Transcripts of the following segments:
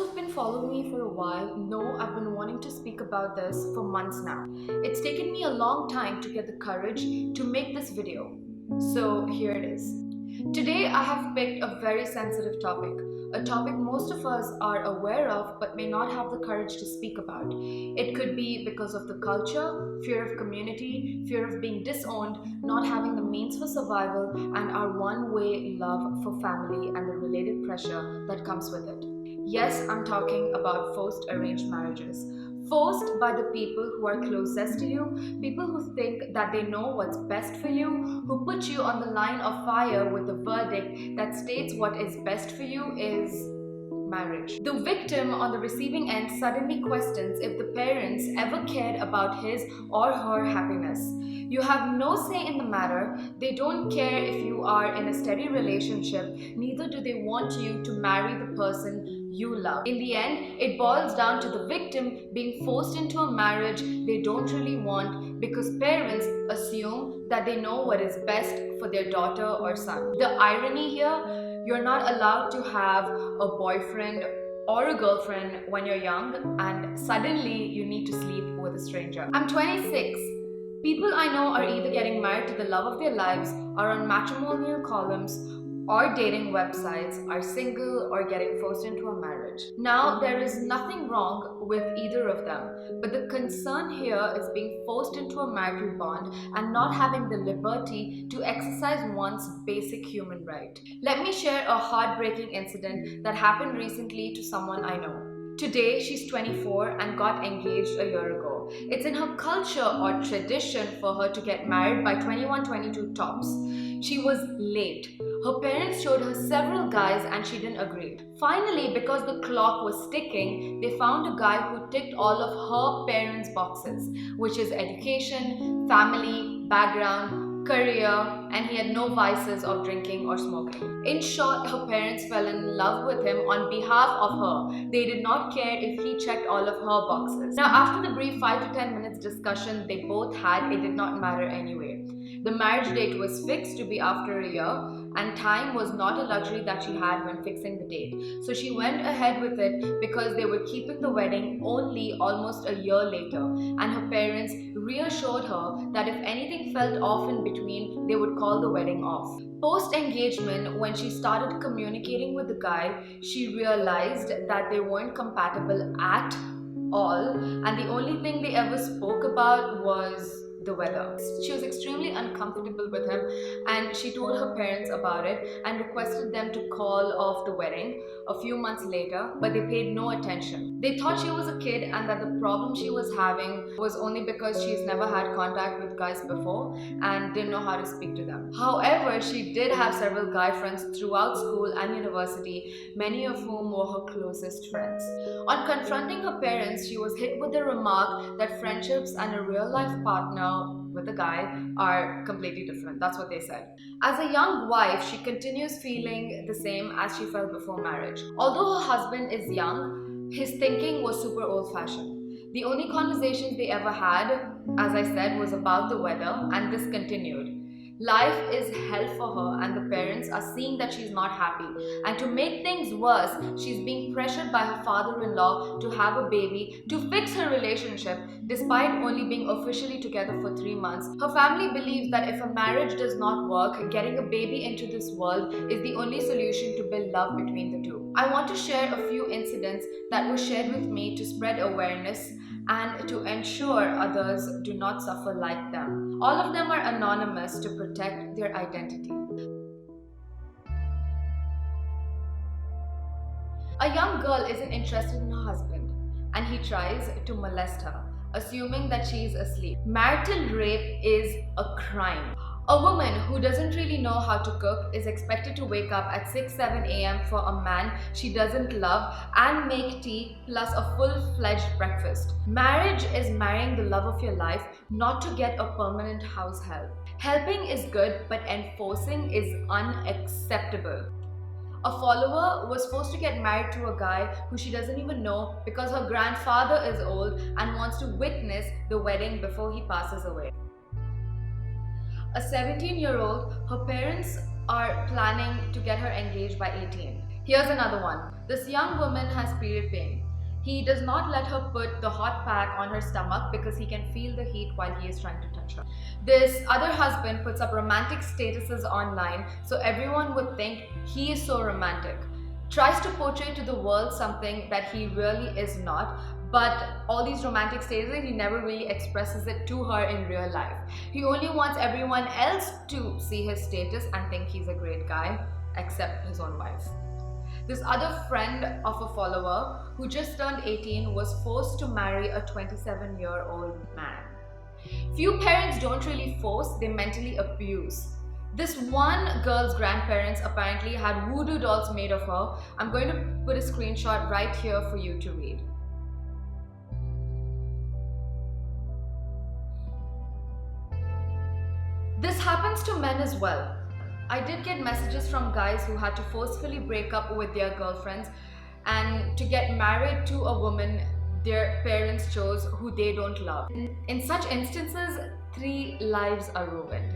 who've been following me for a while know I've been wanting to speak about this for months now. It's taken me a long time to get the courage to make this video. So here it is. Today I have picked a very sensitive topic, a topic most of us are aware of but may not have the courage to speak about. It could be because of the culture, fear of community, fear of being disowned, not having the means for survival, and our one-way love for family and the related pressure that comes with it. Yes, I'm talking about forced arranged marriages. Forced by the people who are closest to you, people who think that they know what's best for you, who put you on the line of fire with a verdict that states what is best for you is marriage. The victim on the receiving end suddenly questions if the parents ever cared about his or her happiness. You have no say in the matter. They don't care if you are in a steady relationship, neither do they want you to marry the person you love. In the end, it boils down to the victim being forced into a marriage they don't really want because parents assume that they know what is best for their daughter or son. The irony here, you're not allowed to have a boyfriend or a girlfriend when you're young, and suddenly you need to sleep with a stranger. I'm 26. People I know are either getting married to the love of their lives, are on matrimonial columns, or dating websites, are single, or getting forced into a marriage. Now, there is nothing wrong with either of them, but the concern here is being forced into a marital bond and not having the liberty to exercise one's basic human right. Let me share a heartbreaking incident that happened recently to someone I know. Today, she's 24 and got engaged a year ago. It's in her culture or tradition for her to get married by 21, 22 tops. She was late. Her parents showed her several guys and she didn't agree. Finally, because the clock was ticking, they found a guy who ticked all of her parents' boxes, which is education, family, background, career, and he had no vices of drinking or smoking. In short, her parents fell in love with him on behalf of her. They did not care if he checked all of her boxes. Now, after the brief 5 to 10 minutes discussion they both had, it did not matter anyway. The marriage date was fixed to be after a year, and time was not a luxury that she had when fixing the date. So she went ahead with it because they were keeping the wedding only almost a year later, and her parents reassured her that if anything felt off in between, they would call the wedding off. Post-engagement, when she started communicating with the guy, she realized that they weren't compatible at all, and the only thing they ever spoke about was the weather. She was extremely uncomfortable with him, and she told her parents about it and requested them to call off the wedding a few months later, but they paid no attention. They thought she was a kid and that the problem she was having was only because she's never had contact with guys before and didn't know how to speak to them. However, she did have several guy friends throughout school and university, many of whom were her closest friends. On confronting her parents, she was hit with the remark that friendships and a real-life partner with a guy are completely different. That's what they said. As a young wife, she continues feeling the same as she felt before marriage. Although her husband is young, his thinking was super old-fashioned. The only conversations they ever had, as I said, was about the weather, and this continued. Life is hell for her, and the parents are seeing that she's not happy. And to make things worse, she's being pressured by her father-in-law to have a baby to fix her relationship, despite only being officially together for 3 months. Her family believes that if a marriage does not work, getting a baby into this world is the only solution to build love between the two. I want to share a few incidents that were shared with me to spread awareness and to ensure others do not suffer like them. All of them are anonymous to protect their identity. A young girl isn't interested in her husband, and he tries to molest her, assuming that she is asleep. Marital rape is a crime. A woman who doesn't really know how to cook is expected to wake up at 6-7 a.m. for a man she doesn't love and make tea plus a full-fledged breakfast. Marriage is marrying the love of your life, not to get a permanent house help. Helping is good, but enforcing is unacceptable. A follower was forced to get married to a guy who she doesn't even know because her grandfather is old and wants to witness the wedding before he passes away. A 17-year-old, her parents are planning to get her engaged by 18. Here's another one. This young woman has period pain. He does not let her put the hot pack on her stomach because he can feel the heat while he is trying to touch her. This other husband puts up romantic statuses online so everyone would think he is so romantic. Tries to portray to the world something that he really is not, but all these romantic statuses, he never really expresses it to her in real life. He only wants everyone else to see his status and think he's a great guy, except his own wife. This other friend of a follower who just turned 18 was forced to marry a 27-year-old man. Few parents don't really force, they mentally abuse. This one girl's grandparents apparently had voodoo dolls made of her. I'm going to put a screenshot right here for you to read. This happens to men as well. I did get messages from guys who had to forcefully break up with their girlfriends, and to get married to a woman their parents chose who they don't love. In such instances, 3 lives are ruined.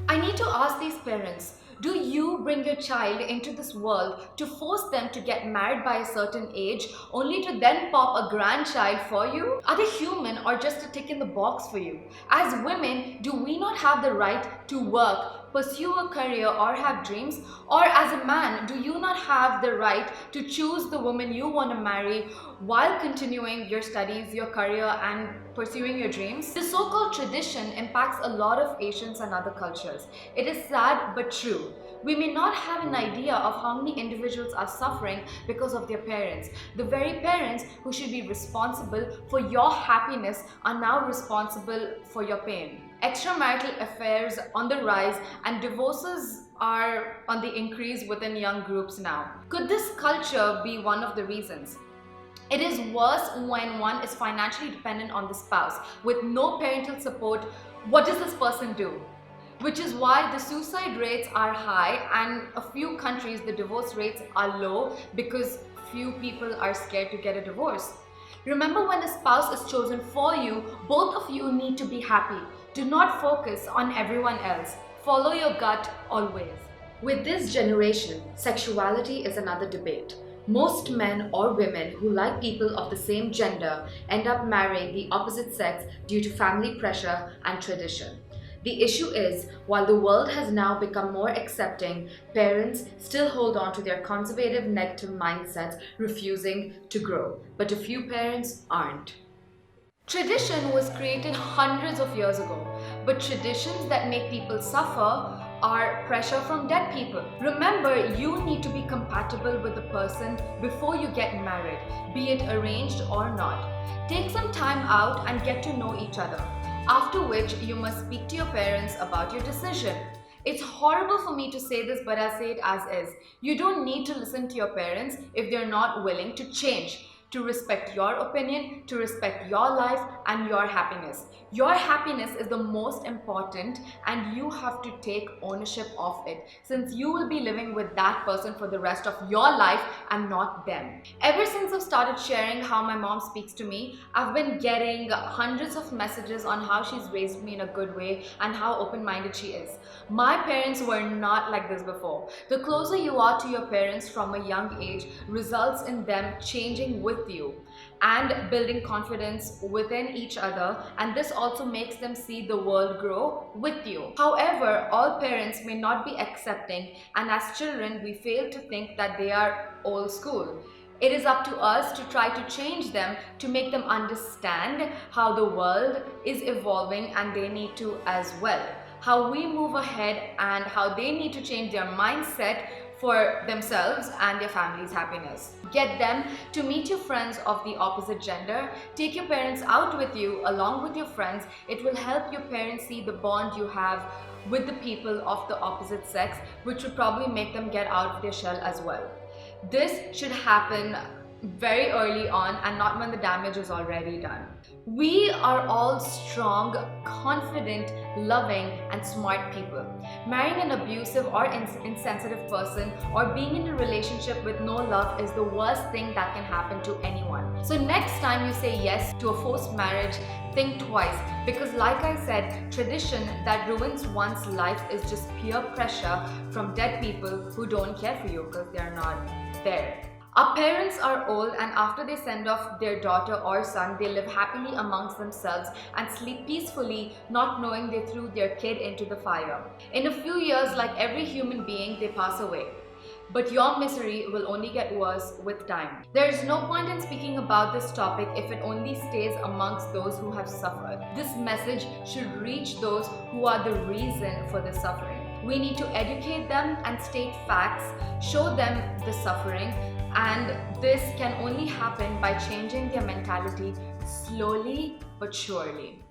I need to ask these parents, do you bring your child into this world to force them to get married by a certain age only to then pop a grandchild for you? Are they human or just a tick in the box for you? As women, do we not have the right to work, pursue a career or have dreams? Or as a man, do you not have the right to choose the woman you want to marry while continuing your studies, your career and pursuing your dreams? The so-called tradition impacts a lot of Asians and other cultures. It is sad but true. We may not have an idea of how many individuals are suffering because of their parents. The very parents who should be responsible for your happiness are now responsible for your pain. Extramarital affairs on the rise and divorces are on the increase within young groups now. Could this culture be one of the reasons? It is worse when one is financially dependent on the spouse. With no parental support, what does this person do? Which is why the suicide rates are high, and a few countries the divorce rates are low because few people are scared to get a divorce. Remember, when a spouse is chosen for you, both of you need to be happy. Do not focus on everyone else. Follow your gut always. With this generation, sexuality is another debate. Most men or women who like people of the same gender end up marrying the opposite sex due to family pressure and tradition. The issue is, while the world has now become more accepting, parents still hold on to their conservative negative mindsets, refusing to grow. But a few parents aren't. Tradition was created hundreds of years ago, but traditions that make people suffer are pressure from dead people. Remember, you need to be compatible with the person before you get married, be it arranged or not. Take some time out and get to know each other, after which you must speak to your parents about your decision. It's horrible for me to say this, but I'll say it as is. You don't need to listen to your parents if they're not willing to change, to respect your opinion, to respect your life and your happiness. Your happiness is the most important, and you have to take ownership of it, since you will be living with that person for the rest of your life and not them. Ever since I've started sharing how my mom speaks to me, I've been getting hundreds of messages on how she's raised me in a good way and how open-minded she is. My parents were not like this before. The closer you are to your parents from a young age results in them changing with you and building confidence within each other, and this also makes them see the world grow with you. However, all parents may not be accepting, and as children we fail to think that they are old school. It is up to us to try to change them, to make them understand how the world is evolving and they need to as well. How we move ahead and how they need to change their mindset for themselves and their family's happiness. Get them to meet your friends of the opposite gender. Take your parents out with you along with your friends. It will help your parents see the bond you have with the people of the opposite sex, which would probably make them get out of their shell as well. This should happen very early on and not when the damage is already done. We are all strong, confident, loving and smart people. Marrying an abusive or insensitive person or being in a relationship with no love is the worst thing that can happen to anyone. So next time you say yes to a forced marriage, think twice, because like I said, tradition that ruins one's life is just peer pressure from dead people who don't care for you because they're not there. Our parents are old, and after they send off their daughter or son, they live happily amongst themselves and sleep peacefully, not knowing they threw their kid into the fire. In a few years, like every human being, they pass away. But your misery will only get worse with time. There is no point in speaking about this topic if it only stays amongst those who have suffered. This message should reach those who are the reason for the suffering. We need to educate them and state facts, show them the suffering, and this can only happen by changing their mentality slowly but surely.